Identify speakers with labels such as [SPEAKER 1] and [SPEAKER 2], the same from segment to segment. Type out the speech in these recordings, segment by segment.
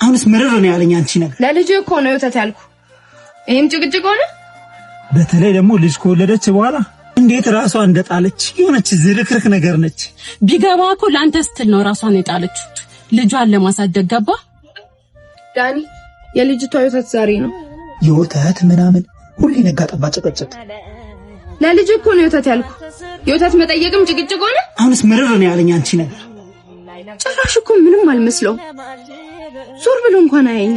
[SPEAKER 1] አሁንስ ምርር ነው ያለኝ አንቺ ነገር
[SPEAKER 2] ለልጅ እኮ ነው ወተት ያልኩ ይሄም ጭቅጭቅ ሆነ
[SPEAKER 1] በተለይ ደግሞ ልጅ ከወለደች በኋላ እንዴት ራሷን እንደጣለች የሆነች ዝርክርክ ነገር ነች
[SPEAKER 3] ቢገባ እኮ ላንተ ስትል ነው ራሷን የጣለች ልጇን ለማሳደግ ገባ
[SPEAKER 2] ዳኒ የልጅቷ ወተት ዛሬ ነው
[SPEAKER 1] የወተት ምናምን ሁሌ ነጋ ጠባ ጭቅጭቅ
[SPEAKER 2] ለልጅ እኮ ነው ወተት ያልኩ የወተት መጠየቅም ጭቅጭቅ ሆነ
[SPEAKER 1] አሁንስ ምርር ነው ያለኝ አንቺ ነገር
[SPEAKER 2] ጭራሽ እኮ ምንም አልመስለው ዞር ብሎ እንኳን አየኝ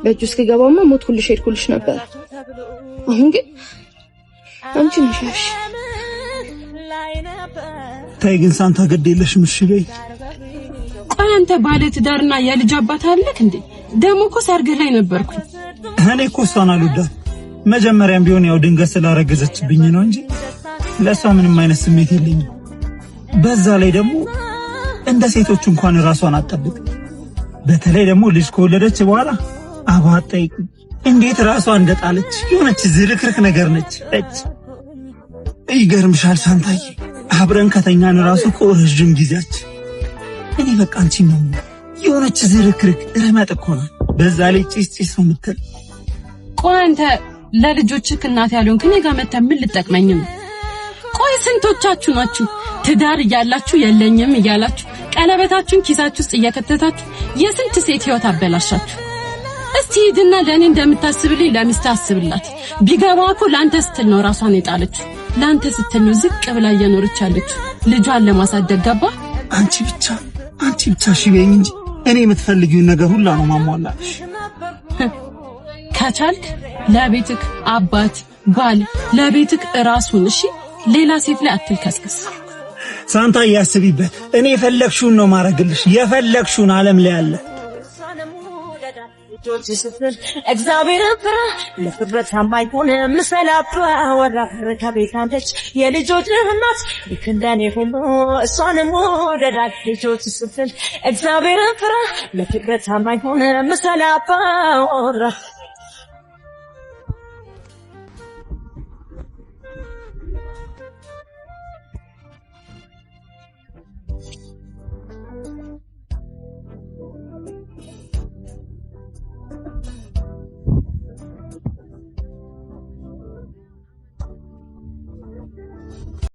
[SPEAKER 2] በጁስ ከገባውማ ሞት ሁልሽ ሄድኩልሽ ነበር አሁን ግን አንቺ ነሽ
[SPEAKER 1] ታይ ግን ሳንታ ገደለሽ ምሽበይ
[SPEAKER 3] ቆይ አንተ ባለ ትዳርና የልጅ አባት አለክ እንዴ ደሞ እኮ ሰርግ ላይ ነበርኩ
[SPEAKER 1] እኔ እኮ እሷን አልወዳት መጀመሪያም ቢሆን ያው ድንገት ስላረገዘችብኝ ነው እንጂ ለሷ ምንም አይነት ስሜት የለኝም በዛ ላይ ደግሞ እንደ ሴቶች እንኳን ራሷን አጠብቅ በተለይ ደግሞ ልጅ ከወለደች በኋላ አባጣይ እንዴት ራሷን እንደጣለች የሆነች ዝርክርክ ነገር ነች ይገርምሻል ሳንታዬ አብረን ከተኛን ራሱ ቆረጅም ጊዜያች እኔ በቃ አንቺ ነው የሆነች ዝርክርክ ረመጥ እኮ ነው በዛ ላይ ጭስ ነው የምትል
[SPEAKER 3] ቆይ አንተ ለልጆችህ እናት ያሉን ከኔ ጋር መተህ ምን ልጠቅመኝ ነው ቆይ ስንቶቻችሁ ናችሁ ትዳር ያላችሁ የለኝም እያላችሁ ቀለበታችሁን ኪሳችሁ ውስጥ እየከተታችሁ የስንት ሴት ህይወት አበላሻችሁ እስቲ ሂድና ለኔ እንደምታስብልኝ ለሚስት አስብላት ቢገባው እኮ ላንተ ስትል ነው ራሷን የጣለች ላንተ ስትል ነው ዝቅ ብላ እየኖረች ያለች ልጇን ለማሳደግ ገባ
[SPEAKER 1] አንቺ ብቻ ሽቤኝ እንጂ እኔ የምትፈልጊውን ነገር ሁሉ ነው ማሟላሽ
[SPEAKER 3] ከቻልክ ለቤትክ አባት ባል ለቤትክ ራሱን እሺ ሌላ ሴት ላይ አትልከስከስ
[SPEAKER 1] ሳንታ ያስቢበት እኔ የፈለግሽውን ነው ማረግልሽ የፈለግሽውን ዓለም ላይ ያለ
[SPEAKER 4] እግዚአብሔር ፍራ ለፍጥረት ታማኝ ሆነ መሰላባ ወራከ ቤታንተች የልጆች እናት ለከንዳኔ ሁሉ እሷንም ወደዳት ልጆች ስትል እግዚአብሔር ፍራ ለፍጥረት ታማኝ ሆነ መሰላባ ወራ